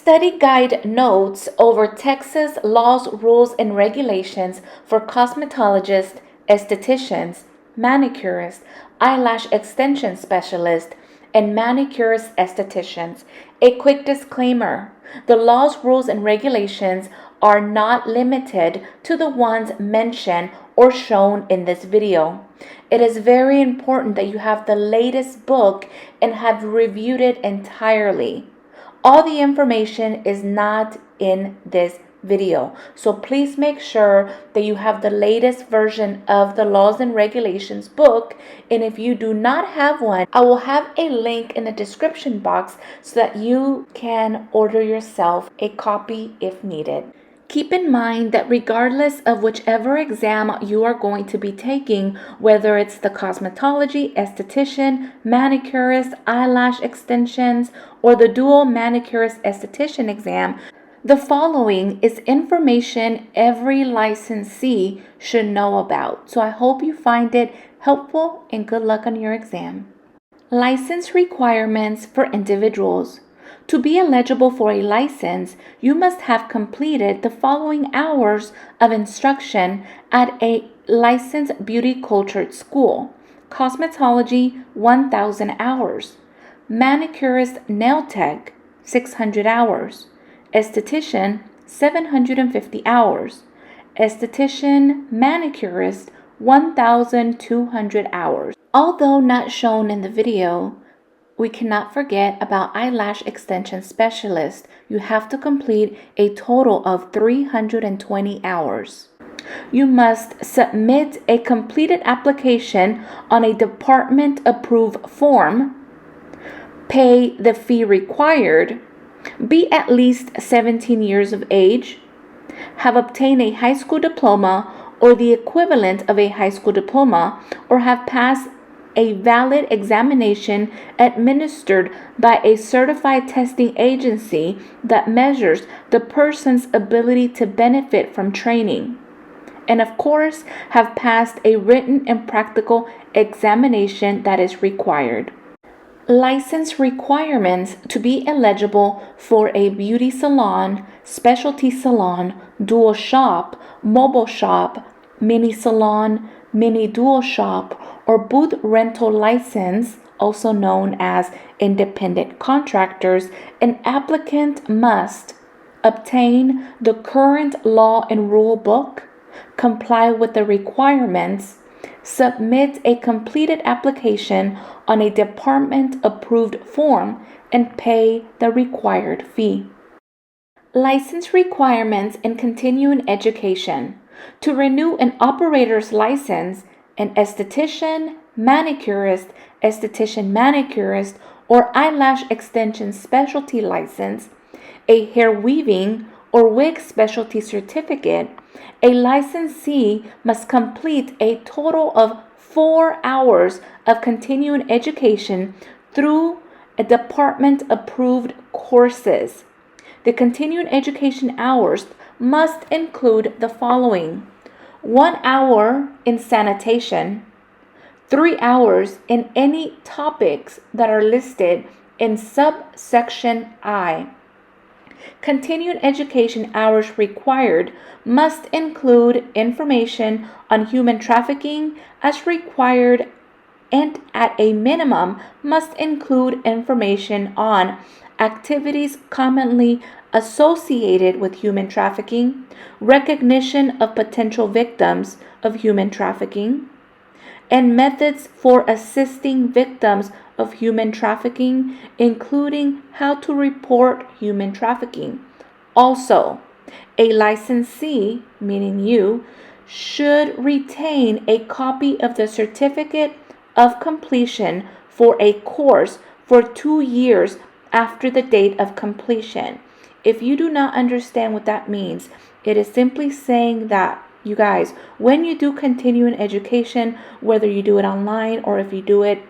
Study guide notes over Texas laws, rules, and regulations for cosmetologists, estheticians, manicurists, eyelash extension specialists, and manicurist estheticians. A quick disclaimer: the laws, rules, and regulations are not limited to the ones mentioned or shown in this video. It is very important that you have the latest book and have reviewed it entirely. All the information is not in this video, so please make sure that you have the latest version of the laws and regulations book. And if you do not have one, I will have a link in the description box so that you can order yourself a copy if needed. Keep in mind that regardless of whichever exam you are going to be taking, whether it's the cosmetology, esthetician, manicurist, eyelash extensions, or the dual manicurist esthetician exam, the following is information every licensee should know about. So I hope you find it helpful and good luck on your exam. License requirements for individuals. To be eligible for a license, you must have completed the following hours of instruction at a licensed beauty cultured school. Cosmetology, 1,000 hours. Manicurist nail tech, 600 hours. Esthetician, 750 hours. Esthetician manicurist, 1,200 hours. Although not shown in the video, we cannot forget about eyelash extension specialist. You have to complete a total of 320 hours. You must submit a completed application on a department-approved form, pay the fee required, be at least 17 years of age, have obtained a high school diploma or the equivalent of a high school diploma, or have passed a valid examination administered by a certified testing agency that measures the person's ability to benefit from training, and of course have passed a written and practical examination that is required. License requirements to be eligible for a beauty salon, specialty salon, dual shop, mobile shop, mini salon, mini dual shop, or booth rental license, also known as independent contractors. An applicant must obtain the current law and rule book, comply with the requirements, submit a completed application on a department-approved form, and pay the required fee. License requirements in continuing education. To renew an operator's license, an esthetician, manicurist, or eyelash extension specialty license, a hair weaving or wig specialty certificate, a licensee must complete a total of 4 hours of continuing education through a department-approved courses. The continuing education hours must include the following: 1 hour in sanitation, 3 hours in any topics that are listed in subsection I. Continuing education hours required must include information on human trafficking as required, and at a minimum must include information on activities commonly associated with human trafficking, recognition of potential victims of human trafficking, and methods for assisting victims of human trafficking, including how to report human trafficking. Also, a licensee, meaning you, should retain a copy of the certificate of completion for a course for 2 years after the date of completion. If you do not understand what that means, it is simply saying that, you guys, when you do continuing education, whether you do it online or if you do it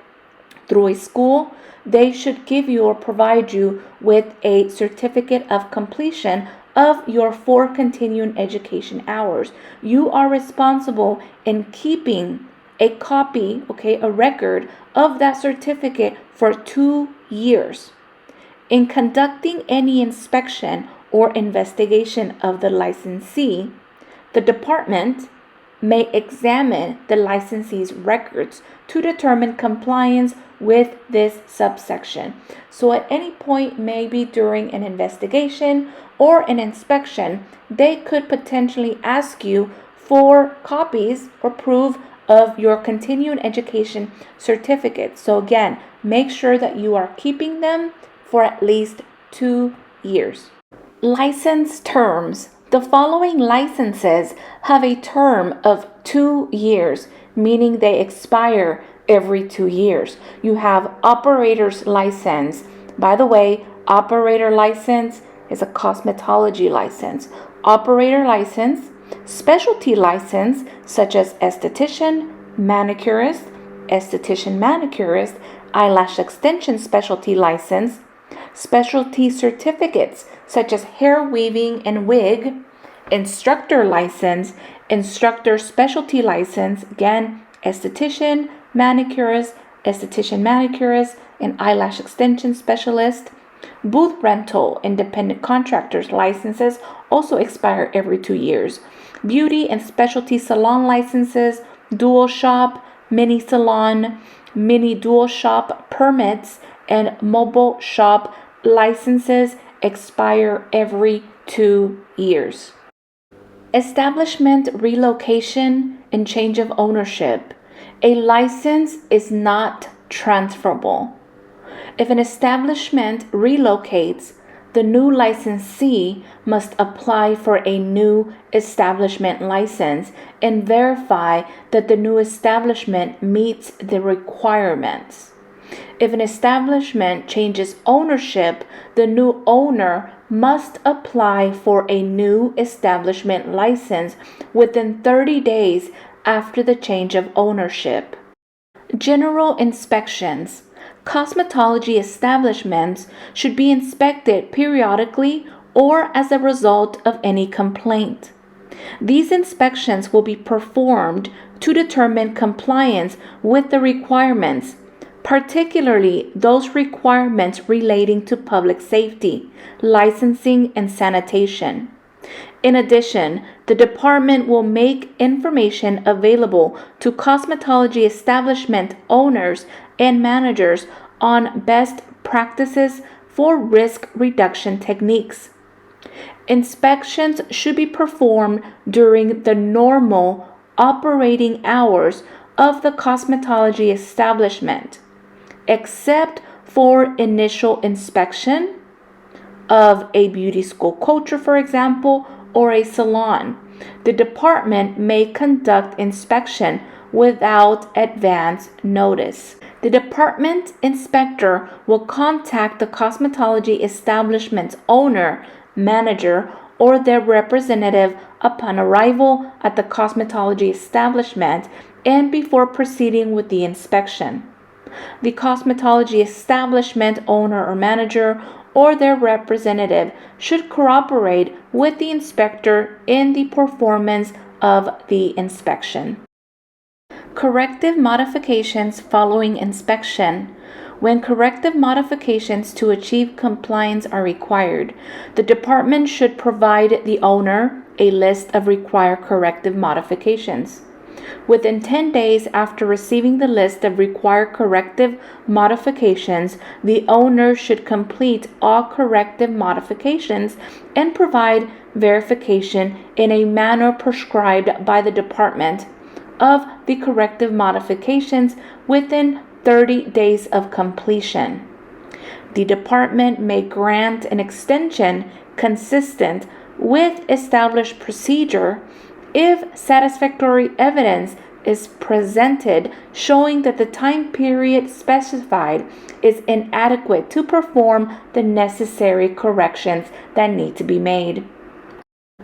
through a school, they should give you or provide you with a certificate of completion of your 4 continuing education hours. You are responsible in keeping a copy, a record of that certificate for 2 years. In conducting any inspection or investigation of the licensee, the department may examine the licensee's records to determine compliance with this subsection. So at any point, maybe during an investigation or an inspection, they could potentially ask you for copies or proof of your continuing education certificate. So again, make sure that you are keeping them for at least 2 years. License terms. The following licenses have a term of 2 years, meaning they expire every 2 years. You have operator's license. By the way, operator license is a cosmetology license. Operator license, specialty license, such as esthetician, manicurist, manicurist, eyelash extension specialty license, specialty certificates such as hair weaving and wig, instructor license, instructor specialty license, again, esthetician, manicurist, and eyelash extension specialist. Booth rental, independent contractors licenses also expire every 2 years. Beauty and specialty salon licenses, dual shop, mini salon, mini dual shop permits, and mobile shop licenses expire every 2 years. Establishment relocation and change of ownership. A license is not transferable. If an establishment relocates, the new licensee must apply for a new establishment license and verify that the new establishment meets the requirements. If an establishment changes ownership, the new owner must apply for a new establishment license within 30 days after the change of ownership. General inspections. Cosmetology establishments should be inspected periodically or as a result of any complaint. These inspections will be performed to determine compliance with the requirements, particularly those requirements relating to public safety, licensing, and sanitation. In addition, the department will make information available to cosmetology establishment owners and managers on best practices for risk reduction techniques. Inspections should be performed during the normal operating hours of the cosmetology establishment, except for initial inspection of a beauty school culture, for example, or a salon. The department may conduct inspection without advance notice. The department inspector will contact the cosmetology establishment's owner, manager, or their representative upon arrival at the cosmetology establishment and before proceeding with the inspection. The cosmetology establishment owner or manager or their representative should cooperate with the inspector in the performance of the inspection. Corrective modifications following inspection. When corrective modifications to achieve compliance are required, the department should provide the owner a list of required corrective modifications. Within 10 days after receiving the list of required corrective modifications, the owner should complete all corrective modifications and provide verification in a manner prescribed by the department of the corrective modifications within 30 days of completion. The department may grant an extension consistent with established procedure if satisfactory evidence is presented showing that the time period specified is inadequate to perform the necessary corrections that need to be made.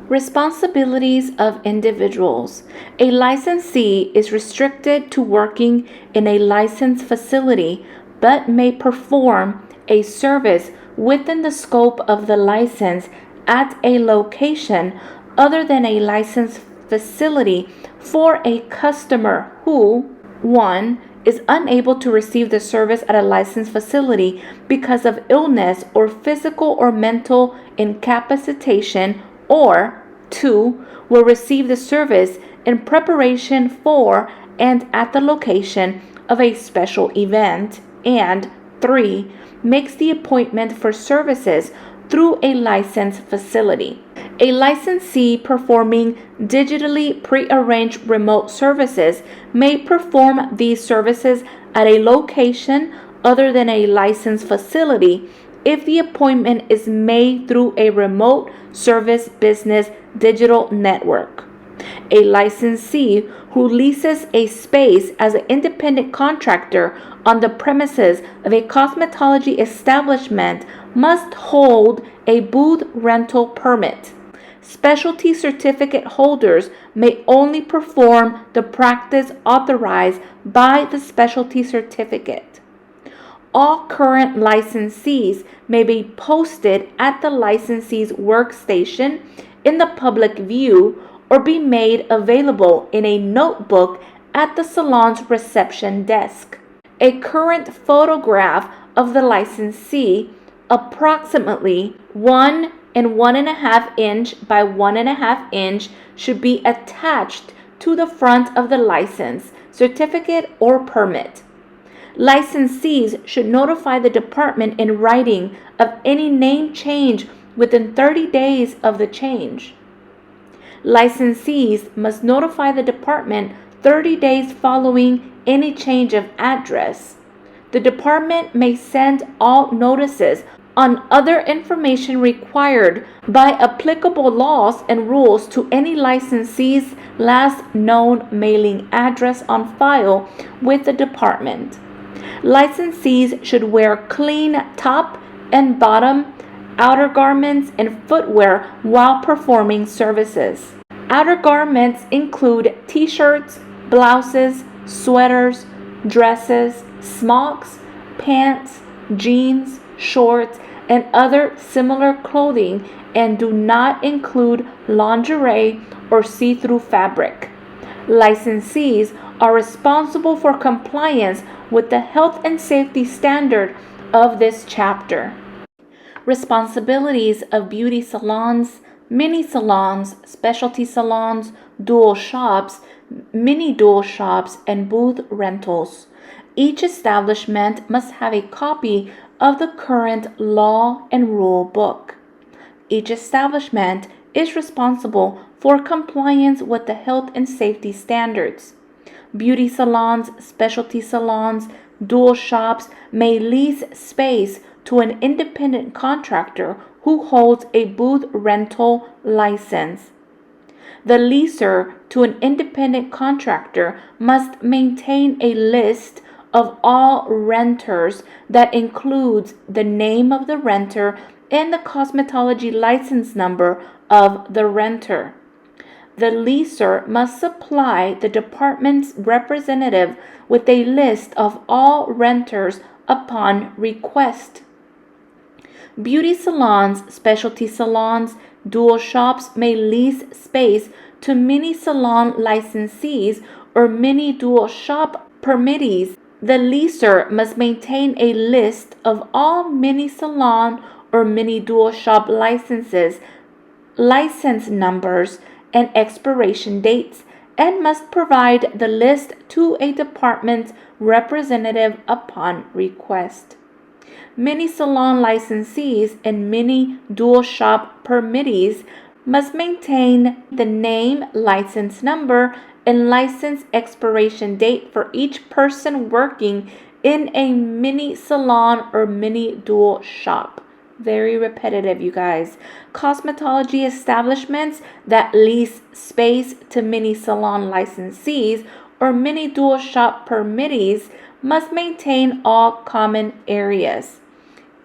Responsibilities of individuals. A licensee is restricted to working in a licensed facility but may perform a service within the scope of the license at a location other than a licensed facility for a customer who, 1. is unable to receive the service at a licensed facility because of illness or physical or mental incapacitation, or 2. Will receive the service in preparation for and at the location of a special event, and 3. Makes the appointment for services through a licensed facility. A licensee performing digitally prearranged remote services may perform these services at a location other than a licensed facility if the appointment is made through a remote service business digital network. A licensee who leases a space as an independent contractor on the premises of a cosmetology establishment must hold a booth rental permit. Specialty certificate holders may only perform the practice authorized by the specialty certificate. All current licensees may be posted at the licensee's workstation in the public view or be made available in a notebook at the salon's reception desk. A current photograph of the licensee, approximately 1 and 1.5 inch by 1.5 inch, should be attached to the front of the license, certificate, or permit. Licensees should notify the department in writing of any name change within 30 days of the change. Licensees must notify the department 30 days following any change of address. The department may send all notices on other information required by applicable laws and rules to any licensee's last known mailing address on file with the department. Licensees should wear clean top and bottom, outer garments, and footwear while performing services. Outer garments include t-shirts, blouses, sweaters, dresses, smocks, pants, jeans, shorts, and other similar clothing, and do not include lingerie or see-through fabric. Licensees are responsible for compliance with the health and safety standard of this chapter. Responsibilities of beauty salons, mini salons, specialty salons, dual shops, mini dual shops, and booth rentals. Each establishment must have a copy of the current law and rule book. Each establishment is responsible for compliance with the health and safety standards. Beauty salons, specialty salons, dual shops may lease space to an independent contractor who holds a booth rental license. The leaser to an independent contractor must maintain a list of all renters that includes the name of the renter and the cosmetology license number of the renter. The leaser must supply the department's representative with a list of all renters upon request. Beauty salons, specialty salons, dual shops may lease space to mini salon licensees or mini dual shop permittees. The leaser must maintain a list of all mini salon or mini dual shop licenses, license numbers, and expiration dates, and must provide the list to a department representative upon request. Mini salon licensees and mini dual shop permittees must maintain the name, license number, and license expiration date for each person working in a mini salon or mini dual shop. Very repetitive, you guys. Cosmetology establishments that lease space to mini salon licensees or mini dual shop permittees must maintain all common areas.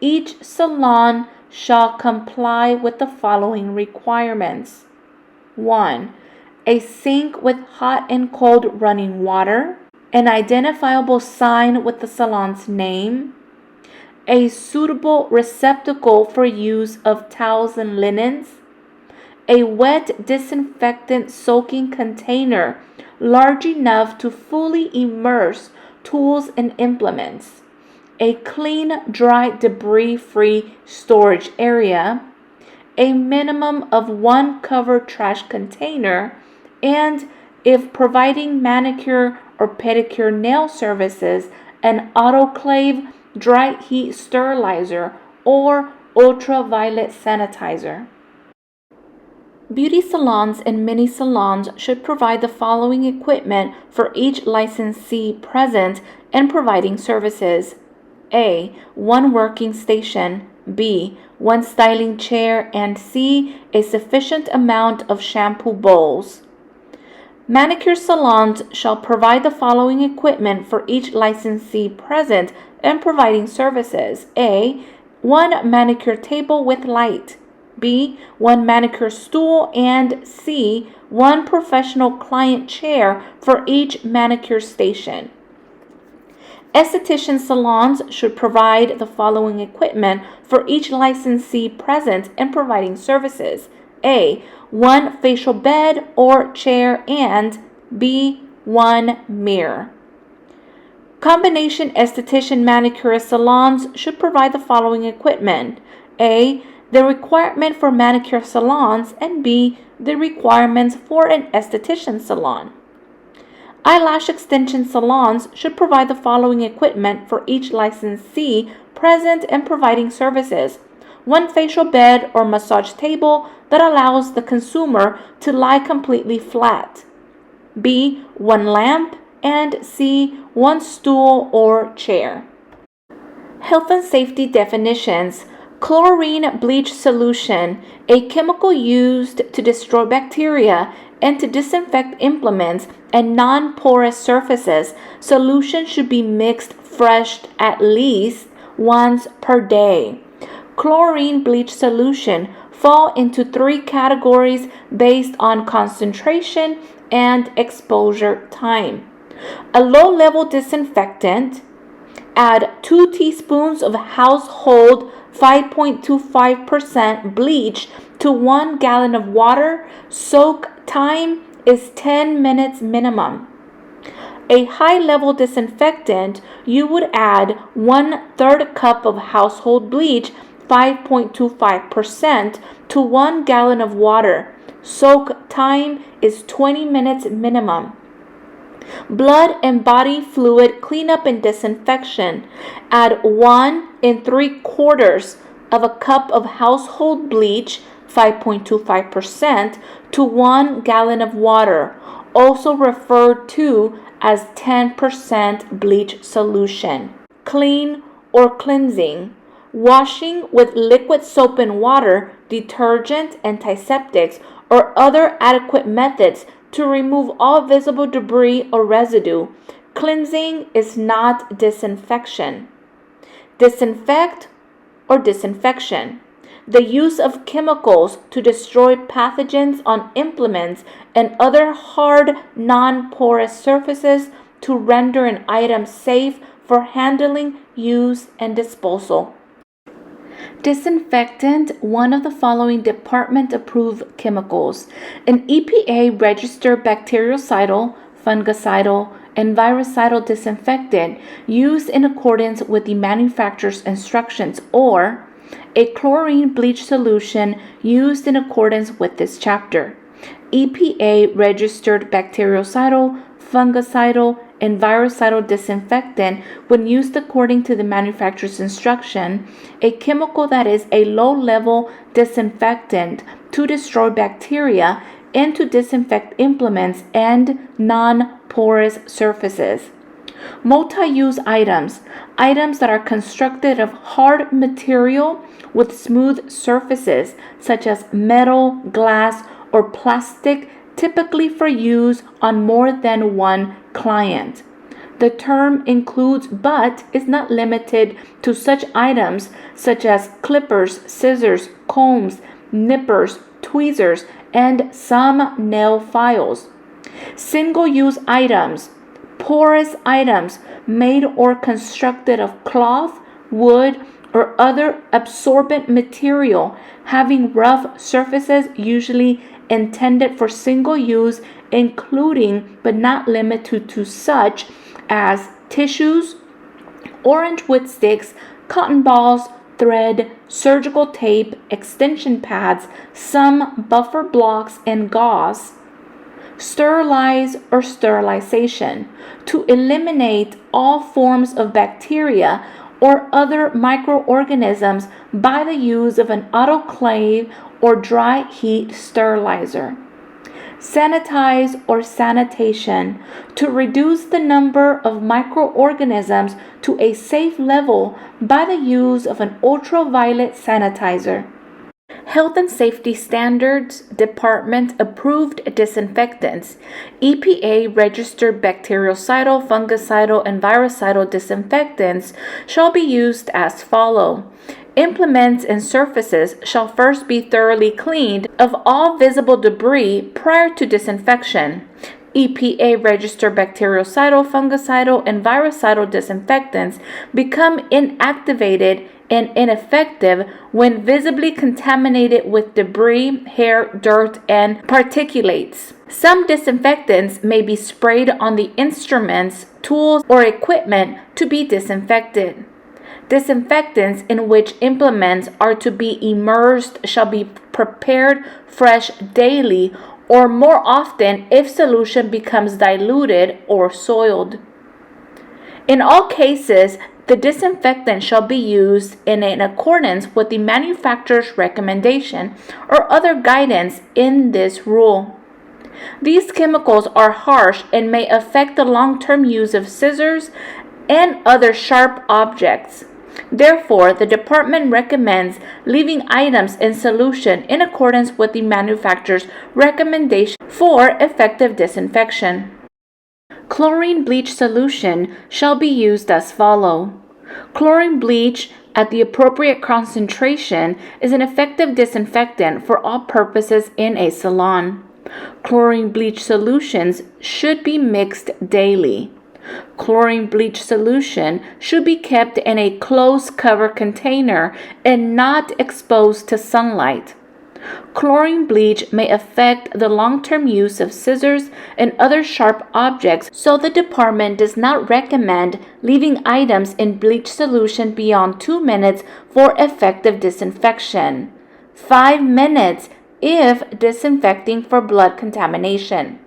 Each salon shall comply with the following requirements. 1. A sink with hot and cold running water, an identifiable sign with the salon's name, a suitable receptacle for use of towels and linens, a wet disinfectant soaking container large enough to fully immerse tools and implements, a clean, dry, debris-free storage area, a minimum of 1 covered trash container, and if providing manicure or pedicure nail services, an autoclave, dry heat sterilizer, or ultraviolet sanitizer. Beauty salons and mini salons should provide the following equipment for each licensee present and providing services. A. 1 working station. B. 1 styling chair. And C. A sufficient amount of shampoo bowls. Manicure salons shall provide the following equipment for each licensee present and providing services. A. 1 manicure table with light. B. 1 manicure stool. And C. 1 professional client chair for each manicure station. Esthetician salons should provide the following equipment for each licensee present and providing services. A. 1 facial bed or chair. And B. 1 mirror. Combination esthetician manicurist salons should provide the following equipment. A. The requirement for manicure salons, and B. The requirements for an esthetician salon. Eyelash extension salons should provide the following equipment for each licensee present and providing services. 1 facial bed or massage table that allows the consumer to lie completely flat. B. 1 lamp. And C. 1 stool or chair. Health and safety definitions. Chlorine bleach solution, a chemical used to destroy bacteria and to disinfect implements and non-porous surfaces. Solution should be mixed fresh at least once per day. Chlorine bleach solution fall into 3 categories based on concentration and exposure time. A low-level disinfectant, add 2 teaspoons of household 5.25% bleach to 1 gallon of water. Soak time is 10 minutes minimum. A high-level disinfectant, you would add 1/3 cup of household bleach 5.25% to 1 gallon of water. Soak time is 20 minutes minimum. Blood and body fluid cleanup and disinfection. Add 1 3/4 of a cup of household bleach, 5.25%, to 1 gallon of water, also referred to as 10% bleach solution. Clean or cleansing. Washing with liquid soap and water, detergent, antiseptics, or other adequate methods to remove all visible debris or residue. Cleansing is not disinfection. Disinfect or disinfection. The use of chemicals to destroy pathogens on implements and other hard, non-porous surfaces to render an item safe for handling, use, and disposal. Disinfectant, one of the following department-approved chemicals: an EPA-registered bactericidal, fungicidal, and virucidal disinfectant used in accordance with the manufacturer's instructions, or a chlorine bleach solution used in accordance with this chapter. EPA-registered bactericidal, fungicidal, and virucidal disinfectant when used according to the manufacturer's instruction, a chemical that is a low-level disinfectant to destroy bacteria and to disinfect implements and non-porous surfaces. Multi-use items, items that are constructed of hard material with smooth surfaces such as metal, glass, or plastic, typically for use on more than one client. The term includes but is not limited to such items such as clippers, scissors, combs, nippers, tweezers, and some nail files. Single-use items, porous items made or constructed of cloth, wood, or other absorbent material having rough surfaces, usually intended for single use, including but not limited to such as tissues, orange wood sticks, cotton balls, thread, surgical tape, extension pads, some buffer blocks, and gauze. Sterilize or sterilization, to eliminate all forms of bacteria or other microorganisms by the use of an autoclave or dry heat sterilizer. Sanitize or sanitation, to reduce the number of microorganisms to a safe level by the use of an ultraviolet sanitizer. Health and Safety Standards Department approved disinfectants. EPA registered bactericidal, fungicidal, and virucidal disinfectants shall be used as follow. Implements and surfaces shall first be thoroughly cleaned of all visible debris prior to disinfection. EPA registered bactericidal, fungicidal, and virucidal disinfectants become inactivated and ineffective when visibly contaminated with debris, hair, dirt, and particulates. Some disinfectants may be sprayed on the instruments, tools, or equipment to be disinfected. Disinfectants in which implements are to be immersed shall be prepared fresh daily or more often if solution becomes diluted or soiled. In all cases, the disinfectant shall be used in accordance with the manufacturer's recommendation or other guidance in this rule. These chemicals are harsh and may affect the long-term use of scissors and other sharp objects. Therefore, the department recommends leaving items in solution in accordance with the manufacturer's recommendation for effective disinfection. Chlorine bleach solution shall be used as follows. Chlorine bleach at the appropriate concentration is an effective disinfectant for all purposes in a salon. Chlorine bleach solutions should be mixed daily. Chlorine bleach solution should be kept in a closed cover container and not exposed to sunlight. Chlorine bleach may affect the long-term use of scissors and other sharp objects, so the department does not recommend leaving items in bleach solution beyond 2 minutes for effective disinfection. 5 minutes if disinfecting for blood contamination.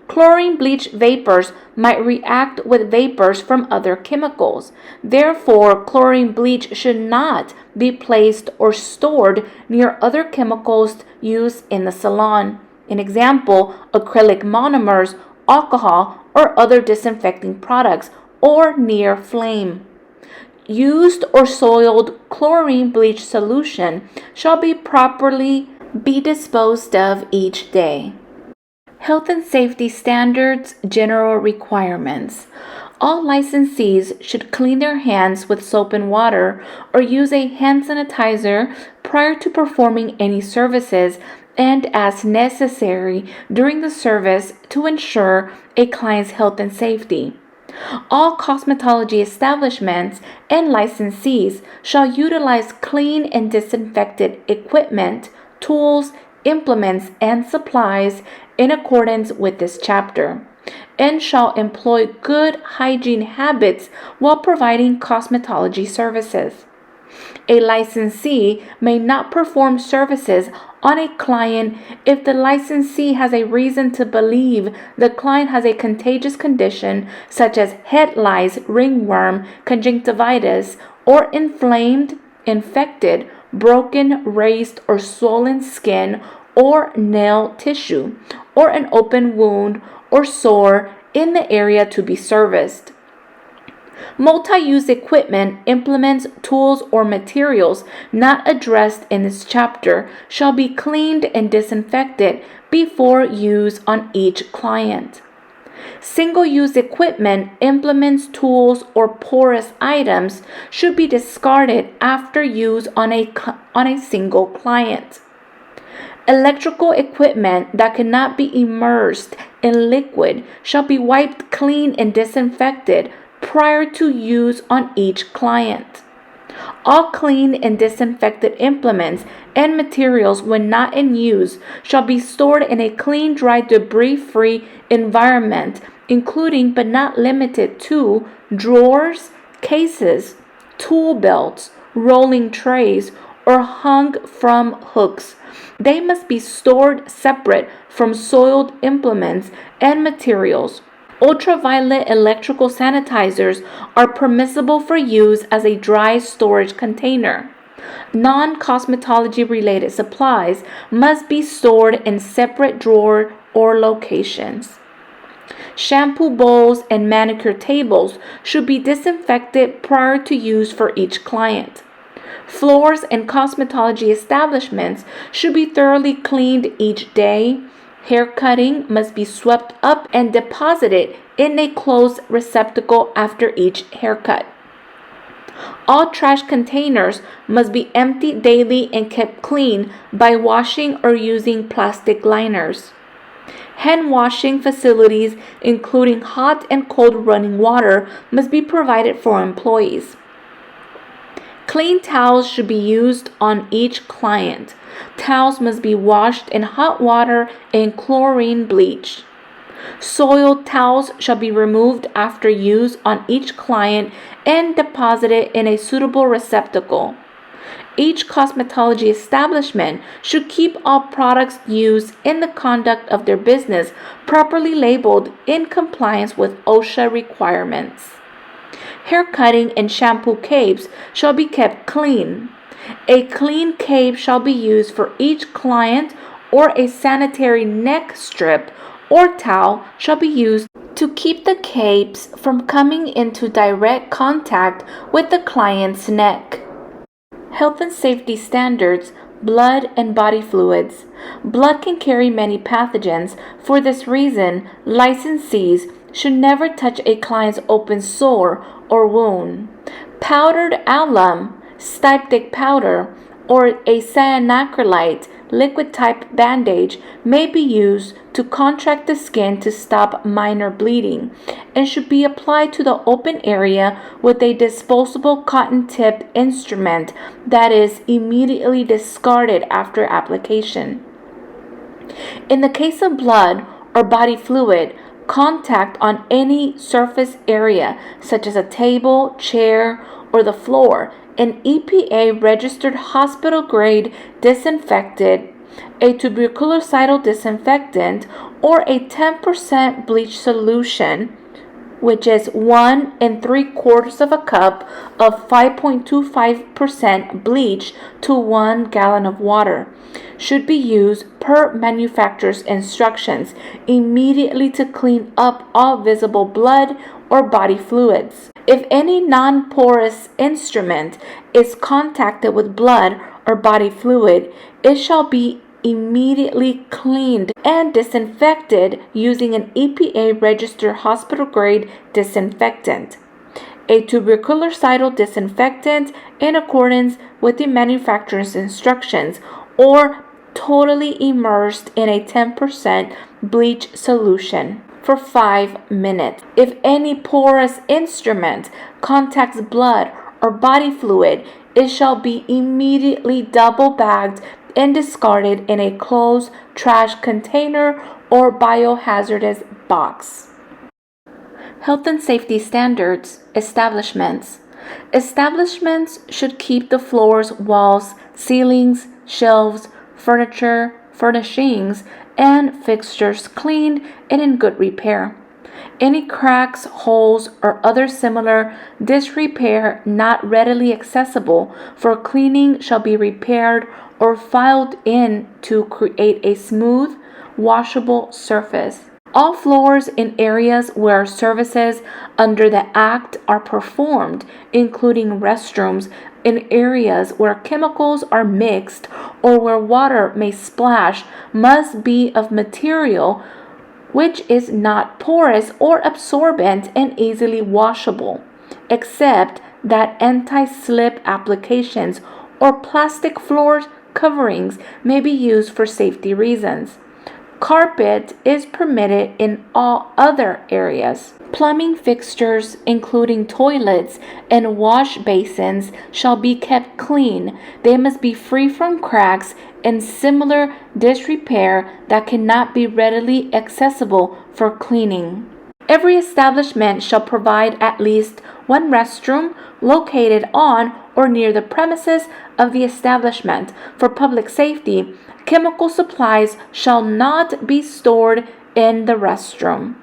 Chlorine bleach vapors might react with vapors from other chemicals. Therefore, chlorine bleach should not be placed or stored near other chemicals used in the salon. An example, acrylic monomers, alcohol, or other disinfecting products, or near flame. Used or soiled chlorine bleach solution shall be properly disposed of each day. Health and Safety Standards General Requirements. All licensees should clean their hands with soap and water or use a hand sanitizer prior to performing any services and as necessary during the service to ensure a client's health and safety. All cosmetology establishments and licensees shall utilize clean and disinfected equipment, tools, implements, and supplies in accordance with this chapter, and shall employ good hygiene habits while providing cosmetology services. A licensee may not perform services on a client if the licensee has a reason to believe the client has a contagious condition such as head lice, ringworm, conjunctivitis, or inflamed, infected, broken, raised, or swollen skin or nail tissue, or an open wound or sore in the area to be serviced. Multi-use equipment, implements, tools, or materials not addressed in this chapter shall be cleaned and disinfected before use on each client. Single-use equipment, implements, tools, or porous items should be discarded after use on a single client. Electrical equipment that cannot be immersed in liquid shall be wiped clean and disinfected prior to use on each client. All clean and disinfected implements and materials, when not in use, shall be stored in a clean, dry, debris-free environment, including but not limited to drawers, cases, tool belts, rolling trays, or hung from hooks. They must be stored separate from soiled implements and materials. Ultraviolet electrical sanitizers are permissible for use as a dry storage container. Non-cosmetology related supplies must be stored in separate drawer or locations. Shampoo bowls and manicure tables should be disinfected prior to use for each client. Floors in cosmetology establishments should be thoroughly cleaned each day. Hair cutting must be swept up and deposited in a closed receptacle after each haircut. All trash containers must be emptied daily and kept clean by washing or using plastic liners. Hand washing facilities, including hot and cold running water, must be provided for employees. Clean towels should be used on each client. Towels must be washed in hot water and chlorine bleach. Soiled towels shall be removed after use on each client and deposited in a suitable receptacle. Each cosmetology establishment should keep all products used in the conduct of their business properly labeled in compliance with OSHA requirements. Hair cutting and shampoo capes shall be kept clean. A clean cape shall be used for each client, or a sanitary neck strip or towel shall be used to keep the capes from coming into direct contact with the client's neck. Health and safety standards, blood and body fluids. Blood can carry many pathogens. For this reason, licensees should never touch a client's open sore or wound. Powdered alum, styptic powder, or a cyanacrylate liquid type bandage may be used to contract the skin to stop minor bleeding, and should be applied to the open area with a disposable cotton tipped instrument that is immediately discarded after application. In the case of blood or body fluid, contact on any surface area, such as a table, chair, or the floor, an EPA registered hospital grade disinfectant, a tuberculocidal disinfectant, or a 10% bleach solution, which is 1 3/4 of a cup of 5.25% bleach to 1 gallon of water, should be used per manufacturer's instructions immediately to clean up all visible blood or body fluids. If any non-porous instrument is contacted with blood or body fluid, it shall be immediately cleaned and disinfected using an EPA registered hospital grade disinfectant, a tuberculocidal disinfectant in accordance with the manufacturer's instructions, or totally immersed in a 10% bleach solution for 5 minutes. If any porous instrument contacts blood or body fluid, it shall be immediately double bagged and discarded in a closed trash container or biohazardous box. Health and safety standards, establishments. Establishments should keep the floors, walls, ceilings, shelves, furniture, furnishings, and fixtures clean and in good repair. Any cracks, holes, or other similar disrepair not readily accessible for cleaning shall be repaired or filed in to create a smooth, washable surface. All floors in areas where services under the Act are performed, including restrooms, in areas where chemicals are mixed or where water may splash, must be of material which is not porous or absorbent and easily washable, except that anti-slip applications or plastic floor coverings may be used for safety reasons. Carpet is permitted in all other areas. Plumbing fixtures, including toilets and wash basins, shall be kept clean. They must be free from cracks and similar disrepair that cannot be readily accessible for cleaning. Every establishment shall provide at least one restroom located on or near the premises of the establishment. For public safety, chemical supplies shall not be stored in the restroom.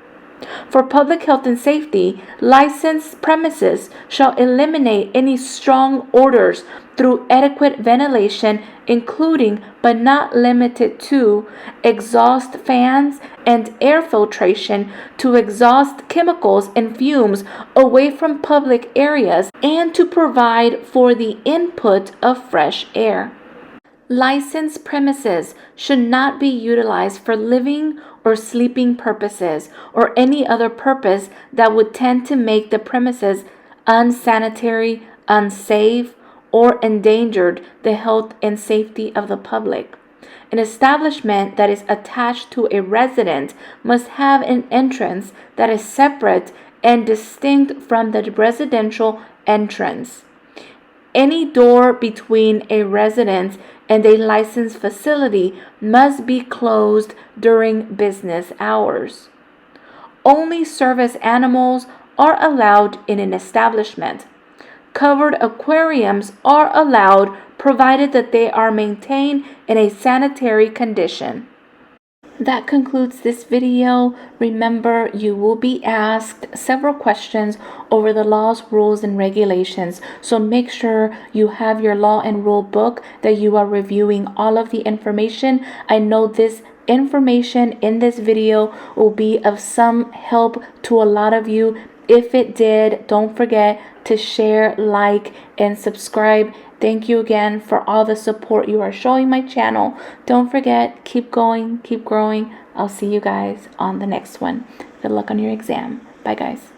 For public health and safety, licensed premises shall eliminate any strong odors through adequate ventilation, including but not limited to exhaust fans and air filtration to exhaust chemicals and fumes away from public areas, and to provide for the input of fresh air. Licensed premises should not be utilized for living or sleeping purposes or any other purpose that would tend to make the premises unsanitary, unsafe, or endangered the health and safety of the public. An establishment that is attached to a residence must have an entrance that is separate and distinct from the residential entrance. Any door between a residence and a licensed facility must be closed during business hours. Only service animals are allowed in an establishment. Covered aquariums are allowed provided that they are maintained in a sanitary condition. That concludes this video. Remember, you will be asked several questions over the laws, rules, and regulations. So make sure you have your law and rule book, that you are reviewing all of the information. I know this information in this video will be of some help to a lot of you. If it did, don't forget to share, like, and subscribe. Thank you again for all the support you are showing my channel. Don't forget, keep going, keep growing. I'll see you guys on the next one. Good luck on your exam. Bye, guys.